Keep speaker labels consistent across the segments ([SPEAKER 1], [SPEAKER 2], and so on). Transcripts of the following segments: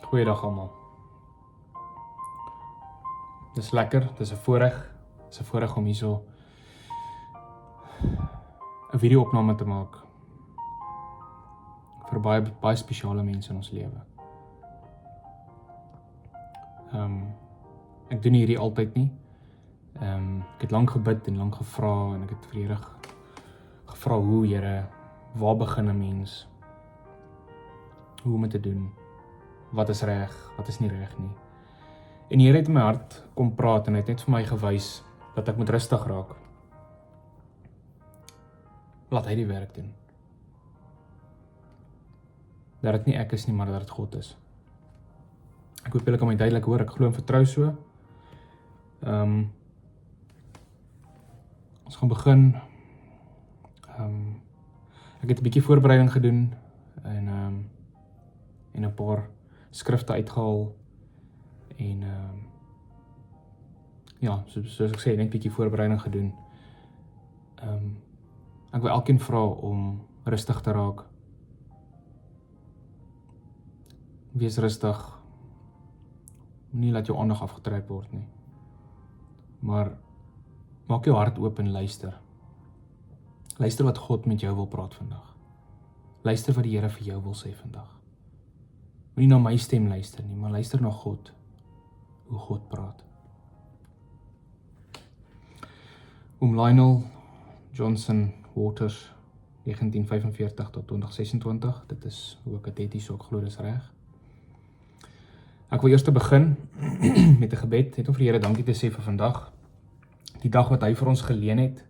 [SPEAKER 1] Goeiedag almal. Dis lekker, dis 'n voorreg om hierso 'n video-opname te maak vir baie spesiale mense in ons lewe. Ek doen hierdie altyd nie. Ek het lank gebid en lank gevra en ek het vir die Here gevra hoe, Here, waar begin 'n mens? Hoe om dit te doen? Wat is reg, wat is nie reg nie. En die Here het in my hart kom praat en hy het net vir my gewys dat ek moet rustig raak. Laat hy die werk doen. Dat dit nie ek is nie, maar dat dit God is. Ek hoop julle kan my duidelik hoor, ek glo en vertrou so. Ons gaan begin. Ek het 'n bietjie voorbereiding gedoen en 'n paar skrifte uitgehaal en ja, soos ek sê, net 'n bietjie voorbereiding gedoen. Ek wil elkeen vra om rustig te raak. Wees rustig. Moenie laat jou aandag afgetrek word nie. Maar maak jou hart oop en luister. Luister wat God met jou wil praat vandag. Luister wat die Here vir jou wil sê vandag. Moenie na my stem luister nie, maar luister na God. Hoe God praat. Oom Lionel Johnson Waters, 1945 tot 2026, dit is hoe ek dit het, so ek glo dis reg. Ek wil eers te begin met 'n gebed, net om vir die Here dankie te sê vir vandag. Die dag wat hy vir ons geleen het,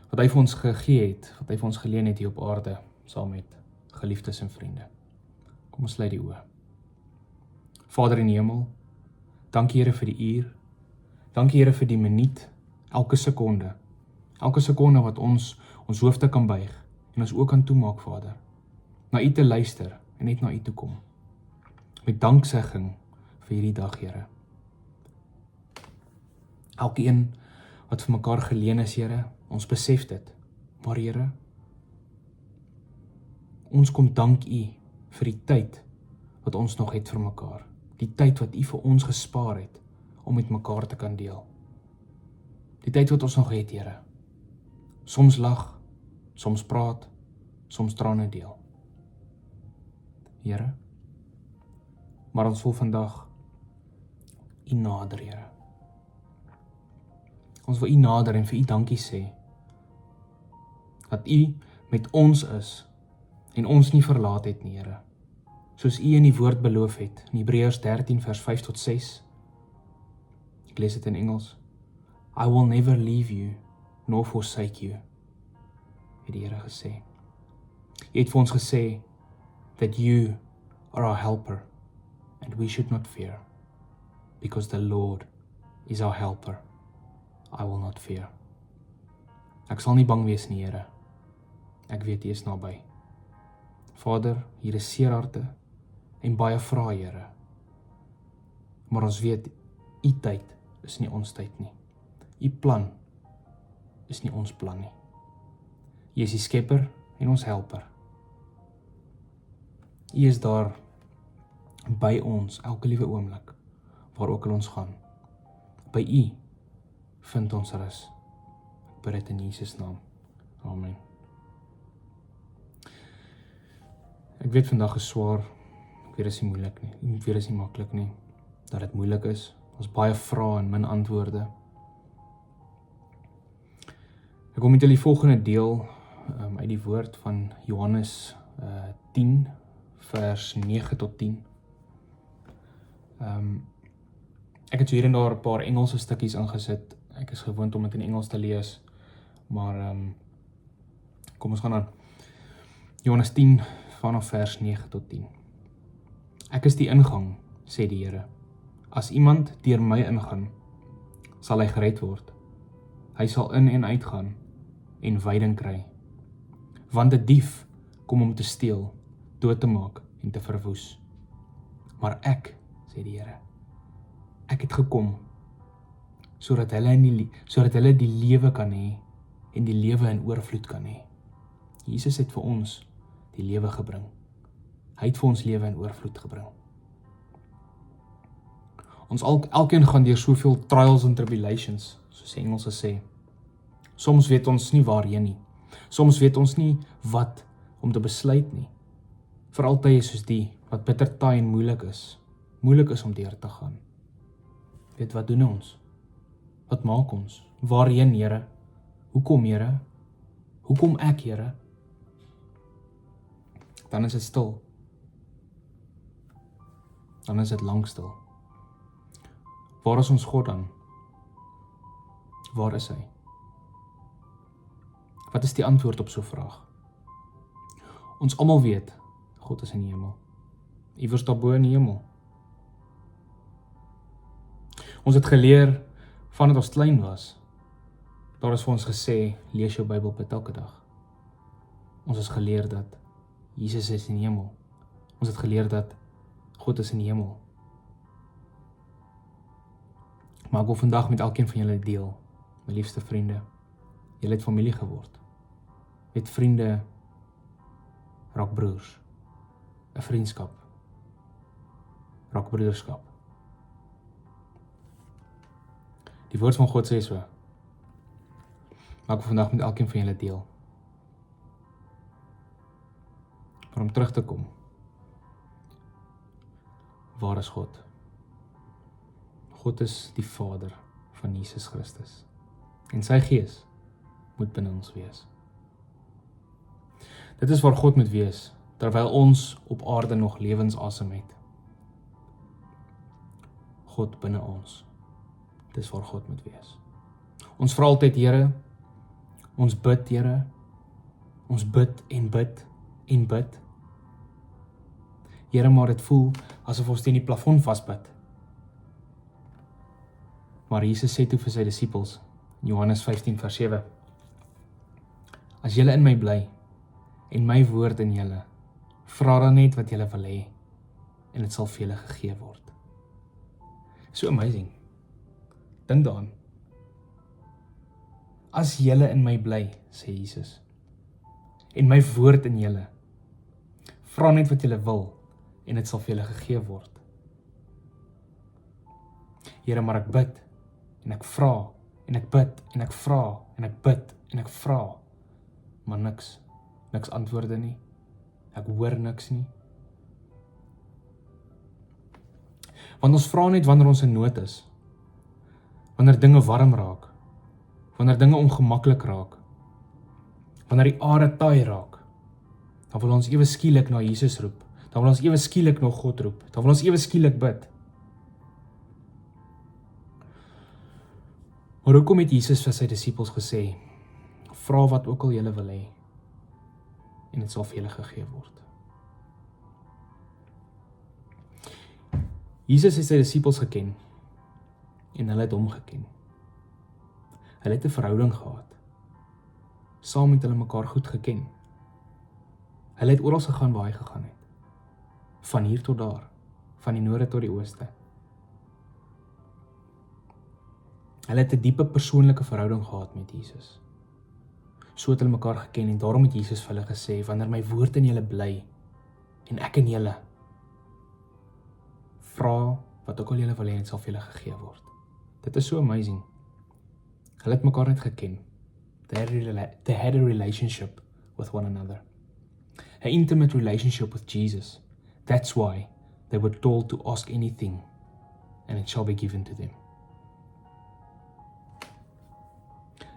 [SPEAKER 1] wat hy vir ons gegee het, wat hy vir ons geleen het hier op aarde, saam met geliefdes en vriende. Kom ons sluit die oë. Vader in die hemel, dankie Here vir die uur, dankie Here vir die minuut, elke sekonde wat ons hoofde kan buig, en ons ook kan toemaak, Vader, na U te luister, en net na U toe kom. Met danksegging vir hierdie dag, Here. Elkeen wat vir mekaar geleen is, Here, ons besef dit, maar Here, ons kom dank U vir die tyd wat ons nog het vir mekaar, die tyd wat U vir ons gespaar het, om met mekaar te kan deel. Die tyd wat ons nog het, Here. Soms lag, soms praat, soms trane deel. Here, maar ons wil vandag U nader, Here. Ons wil U nader en vir U dankie sê, dat U met ons is, en ons nie verlaat het nie, Here. Soos U in die woord beloof het, in Hebreërs 13 vers 5 tot 6. Ek lees dit in Engels. I will never leave you, nor forsake you, het die Here gesê. U het vir ons gesê, that you are our helper, and we should not fear, because the Lord is our helper. I will not fear. Ek sal nie bang wees nie, Here. Ek weet U is naby. Vader, hier is seer harte en baie vrae, Here. Maar ons weet, U tyd is nie ons tyd nie. U plan is nie ons plan nie. U is die skepper en ons helper. U is daar by ons elke liewe oomblik, waar ook al ons gaan. By U vind ons rus. Ek bid dit in Jesus naam. Amen. Ek weet vandag is swaar, ek weet dit is nie moeilik nie, ek weet dit is nie maklik nie, dat dit moeilik is, ons baie vrae en min antwoorde. Ek wil met julle die volgende deel uit die woord van Johannes 10 vers 9 tot 10. Ek het so hier en daar 'n paar Engelse stukkies ingesit. Ek is gewoond om dit in Engels te lees, maar kom ons gaan aan. Johannes 10 vanaf vers 9 tot 10. Ek is die ingang, sê die Here. As iemand deur my ingaan, sal hy gered word. Hy sal in en uitgaan en veiding kry. Want 'n dief kom om te steel, dood te maak en te verwoes. Maar ek, sê die Here, ek het gekom sodat hulle die lewe kan hê en die lewe in oorvloed kan hê. Jesus het vir ons die lewe gebring. Hy het vir ons lewe in oorvloed gebring. Elkeen gaan deur soveel trials and tribulations, soos die Engelse sê. Soms weet ons nie waarheen nie. Soms weet ons nie wat om te besluit nie. Veral tye soos die, wat bitter taai en moeilik is om deur te gaan. Weet wat doen ons? Wat maak ons? Waarheen, Here? Hoekom, Here? Hoekom ek, Here? Dan is dit stil. Dan is dit lang stil. Waar is ons God dan? Waar is hy? Wat is die antwoord op so 'n vraag? Ons almal weet, God is in die hemel. Iewers daarbo in die hemel. Ons het geleer, vandat ons klein was, daar is vir ons gesê, lees jou Bybel bid elke dag. Ons het geleer dat Jesus is in die hemel. Ons het geleer dat God is in die hemel. Maar ek wil vandag met elkeen van julle deel, my liefste vriende, julle het familie geword. Met vriende raak broers. 'n vriendskap raak broederskap. Die woord van God sê so. Maar ek wil vandag met elkeen van julle deel. Maar om terug te kom, waar is God? God is die Vader van Jesus Christus. En sy Gees moet binne ons wees. Dit is waar God moet wees, terwyl ons op aarde nog lewensasem het. God binne ons. Dit is waar God moet wees. Ons vra altyd, Here, ons bid, Here, ons bid en bid en bid. Here, maar dit voel asof ons teen die plafon vasbid. Maar Jesus sê toe vir sy disippels, Johannes 15 vers 7, as julle in my bly, en my woord in julle, vra dan net wat julle wil hê, en dit sal vir julle gegee word. So amazing. Dink daaraan. As julle in my bly, sê Jesus, en my woord in julle, vra net wat julle wil, en dit sal vir julle gegee word. Here, maar ek bid, en ek vra, en ek bid, en ek vra, en ek bid, en ek vra, maar niks antwoorde nie, ek hoor niks nie. Want ons vra net wanneer ons in nood is, wanneer dinge warm raak, wanneer dinge ongemaklik raak, wanneer die aarde taai raak, dan wil ons ewe skielik na Jesus roep, dan wil ons ewe skielik na God roep, dan wil ons ewe skielik bid. Maar hoekom het Jesus vir sy disippels gesê, vra wat ook al julle wil hê, en dit sal vir julle gegee word. Jesus het sy disippels geken, en hulle het hom geken. Hulle het 'n verhouding gehad, saam met hulle mekaar goed geken. Hulle het oral gegaan waar hy gegaan het, van hier tot daar, van die noorde tot die ooste. Hulle het 'n diepe persoonlike verhouding gehad met Jesus. So het hulle mekaar geken, en daarom het Jesus vir hulle gesê, wanneer my woord in julle bly, en ek in julle, vra wat ook al julle wil hê, en dit sal vir julle gegee word. Dit is so amazing. Hulle het mekaar net geken. They had a relationship with one another. An intimate relationship with Jesus. That's why they were told to ask anything, and it shall be given to them.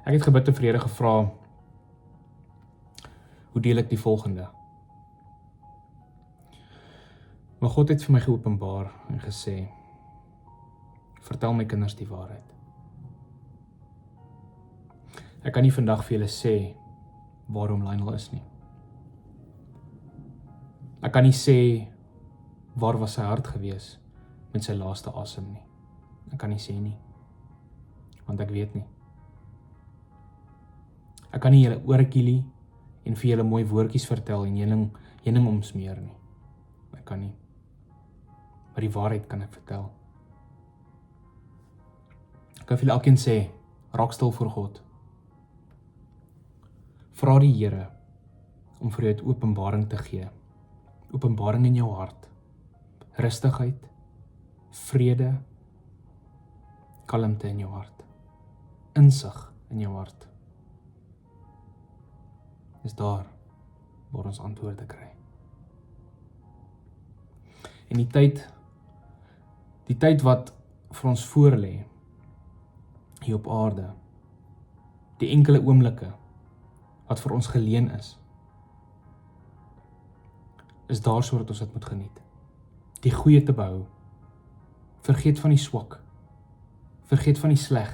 [SPEAKER 1] Ek het gebid en vir Here gevra, hoe deel ek die volgende? Maar God het vir my geopenbaar en gesê, vertel my kinders die waarheid. Ek kan nie vandag vir julle sê waarom Lionel is nie. Ek kan nie sê waar was sy hart gewees met sy laaste asem nie. Ek kan nie sê nie, want ek weet nie. Ek kan nie julle oorkielie en vir julle mooi woordjies vertel en heuning omsmeer nie. Ek kan nie. Maar die waarheid kan ek vertel. Ek kan vir julle elkeen sê, raak stil voor God. Vra die Here om vir jou 'n openbaring te gee. Openbaring in jou hart. Rustigheid, vrede, kalmte in jou hart, insig in jou hart. Is daar waar ons antwoorde kry. En die tyd wat vir ons voorlê, hier op aarde, die enkele oomblikke wat vir ons geleen is daar sodat ons dit moet geniet. Die goeie te behou, vergeet van die swak, vergeet van die sleg,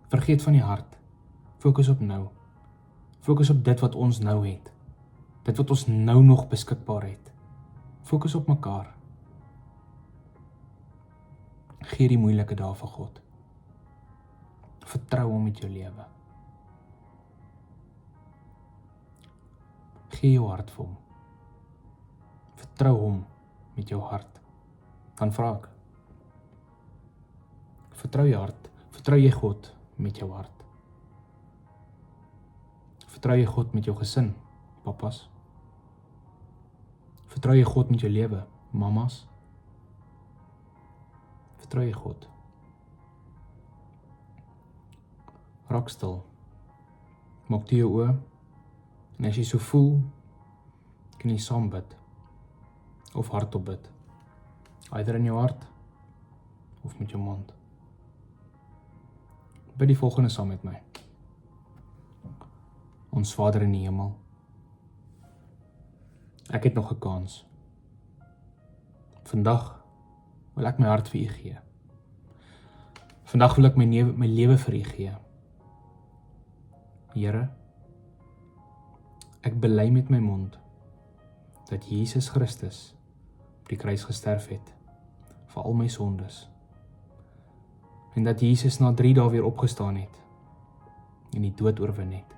[SPEAKER 1] vergeet van die hart, fokus op nou, fokus op dit wat ons nou het, dit wat ons nou nog beskikbaar het, fokus op mekaar, gee die moeilike dae vir God, vertrou hom met jou lewe, gee jou hart vir hom, vertrou hom met jou hart, dan vra ek, vertrou jy hart, vertrou jy God met jou hart, vertrou jy God met jou gesin, papas, vertrou jy God met jou lewe, mamas, vertrou jy God, raak stil, maak toe jou oë, en as jy so voel, kan jy saam bid, of hardop bid, either in jou hart, of met jou mond. Bid die volgende saam met my. Ons Vader in die hemel, ek het nog 'n kans. Vandag wil ek my hart vir U gee. Vandag wil ek my lewe vir U gee. Here, ek bely met my mond dat Jesus Christus op die kruis gesterf het vir al my sondes en dat Jesus na 3 dae weer opgestaan het en die dood oorwin het.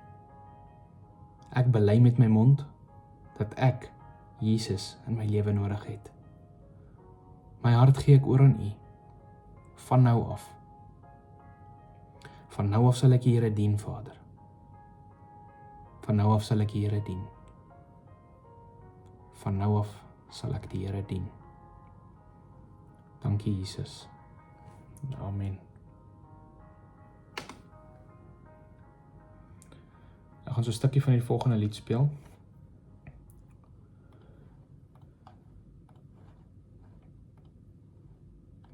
[SPEAKER 1] Ek bely met my mond dat ek Jesus in my lewe nodig het. My hart gee ek oor aan U, van nou af. Van nou af sal ek U Here dien, Vader. Van nou af sal ek die Here dien. Van nou af sal ek die Here dien. Dankie Jesus. Amen. Ek gaan so 'n stukkie van die volgende lied speel.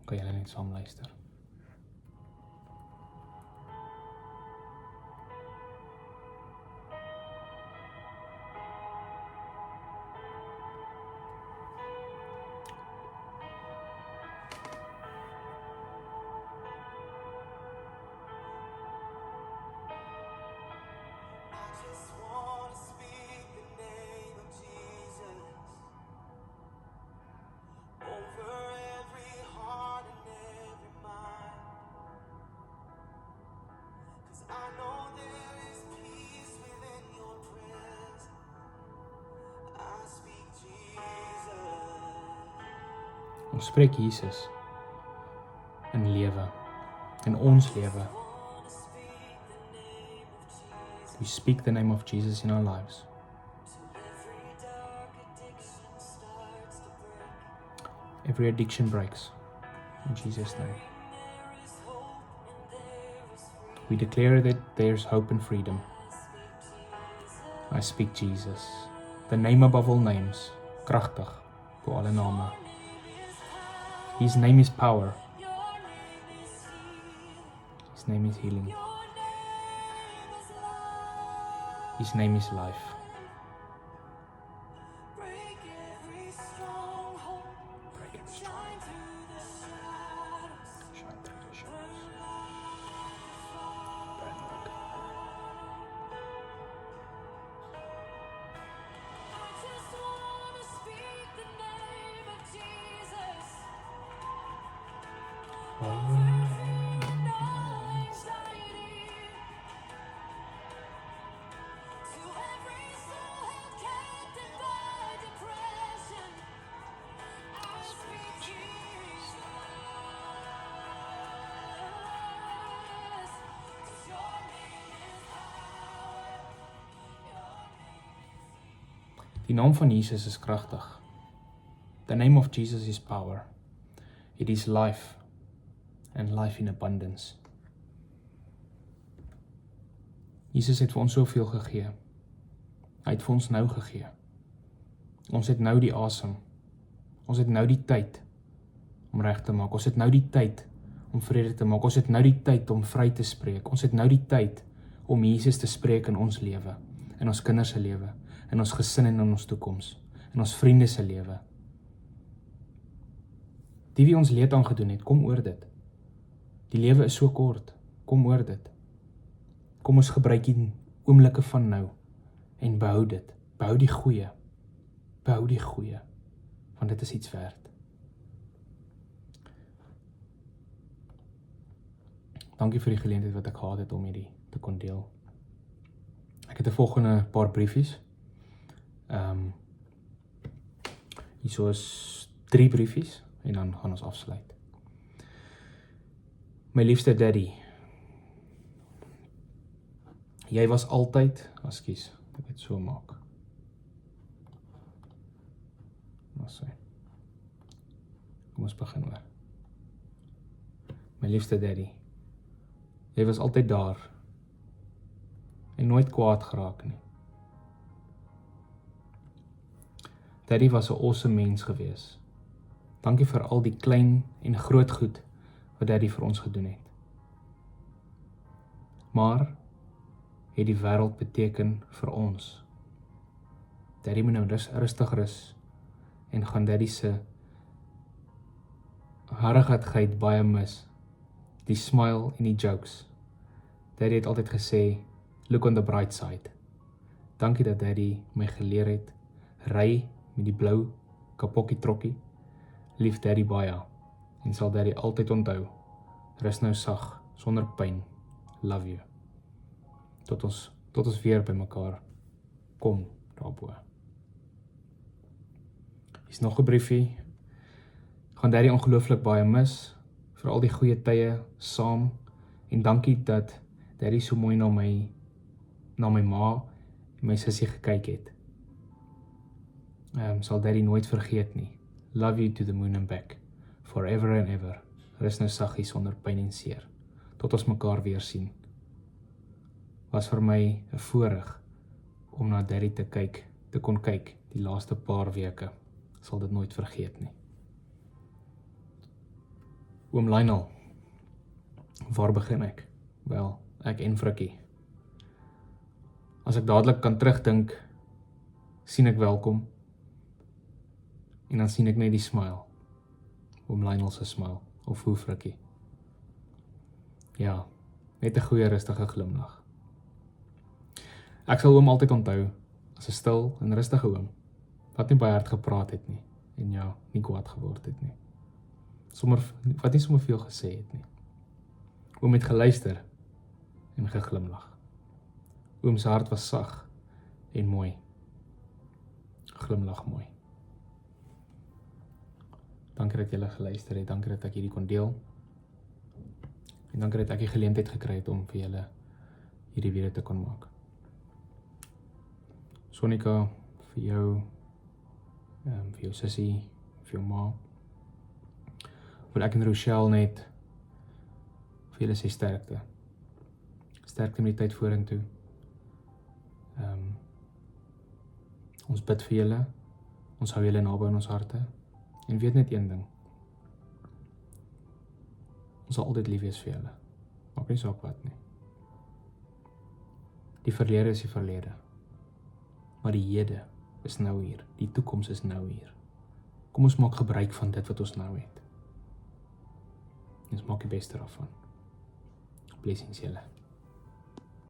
[SPEAKER 1] Kan julle net saam luister. Ons spreek Jesus in lewe, in ons lewe. We speak the name of Jesus in our lives. Every addiction breaks in Jesus' name. We declare that there's hope and freedom. I speak Jesus, the name above all names, kragtig bo alle name. His name is power. His name is healing. His name is life. Break every stronghold. Shine through the shadows. Burn like I just want to speak the name of Jesus. Die naam van Jesus is kragtig. The name of Jesus is power. It is life. and life in abundance. Jesus het vir ons soveel gegee. Hy het vir ons nou gegee. Ons het nou die asem. Ons het nou die tyd om reg te maak. Ons het nou die tyd om vrede te maak. Ons het nou die tyd om vry te spreek. Ons het nou die tyd om Jesus te spreek in ons lewe, in ons kinders se lewe, in ons gesin en in ons toekoms, in ons vriende se lewe. Die wie ons leed aangedoen het, kom oor dit. Die lewe is so kort, kom oor dit. Kom ons gebruik die oomblikke van nou en behou dit. Behou die goeie. Behou die goeie, want dit is iets werd. Dankie vir die geleentheid wat ek gehad het om hierdie te kon deel. Ek het 'n volgende paar briefies. Hierso is 3 briefies en dan gaan ons afsluit. My liefste daddy, jy was altyd, ekskuus, ek het so maak. Kom ons begin oor. My liefste daddy, jy was altyd daar en nooit kwaad geraak nie. Daddy was 'n awesome mens gewees. Dankie vir al die klein en groot goed wat Daddy vir ons gedoen het. Maar het die wêreld beteken vir ons. Daddy moet nou rustig rus en gaan Daddy se harigheid baie mis. Die smile en die jokes. Daddy het altyd gesê, look on the bright side. Dankie dat Daddy my geleer het, ry met die blou kapokkie trokkie. Lief Daddy baie, en sal Daddy altyd onthou. Rus nou sag, sonder pyn. Love you. Tot ons weer by mekaar kom daarbo. Hier is nog 'n briefie. Gaan Daddy ongelooflik baie mis vir al die goeie tye saam en dankie dat Daddy so mooi na my ma en my sussie gekyk het. Sal Daddy nooit vergeet nie. Love you to the moon and back, forever and ever. Rus nou saggies sonder pyn en seer. Tot ons mekaar weer sien. Was vir my 'n voorreg om na Daddy te kon kyk die laaste paar weke. Sal dit nooit vergeet nie. Oom Lionel, waar begin ek? Wel, ek en Frikkie. As ek dadelik kan terugdink, sien ek welkom, en dan sien ek net die smile, oom Lionel se smile, of hoe Frikkie. Ja, net 'n goeie rustige glimlag. Ek sal oom altyd onthou, as 'n stil en rustige oom, wat nie baie hard gepraat het nie, en ja, nie kwaad geword het nie. Wat nie sommer veel gesê het nie. Oom het geluister en geglimlag. Oom se hart was sag en mooi. Glimlag mooi. Dankie dat julle geluister het, dankie dat ek hierdie kon deel. En dankie dat ek die geleentheid gekry het om vir julle hierdie video te kon maak. Sonika, vir jou sussie, vir jou ma. Wil ek en Rochelle net vir julle sê sterkte. Sterkte met die tyd vorentoe. Ons bid vir julle. Ons hou julle naby in ons harte. En weet net een ding. Ons sal altyd lief wees vir julle. Maak nie saak wat nie. Die verlede is die verlede. Maar die hede is nou hier. Die toekoms is nou hier. Kom ons maak gebruik van dit wat ons nou het. Ons maak die beste daarvan. Blessings julle.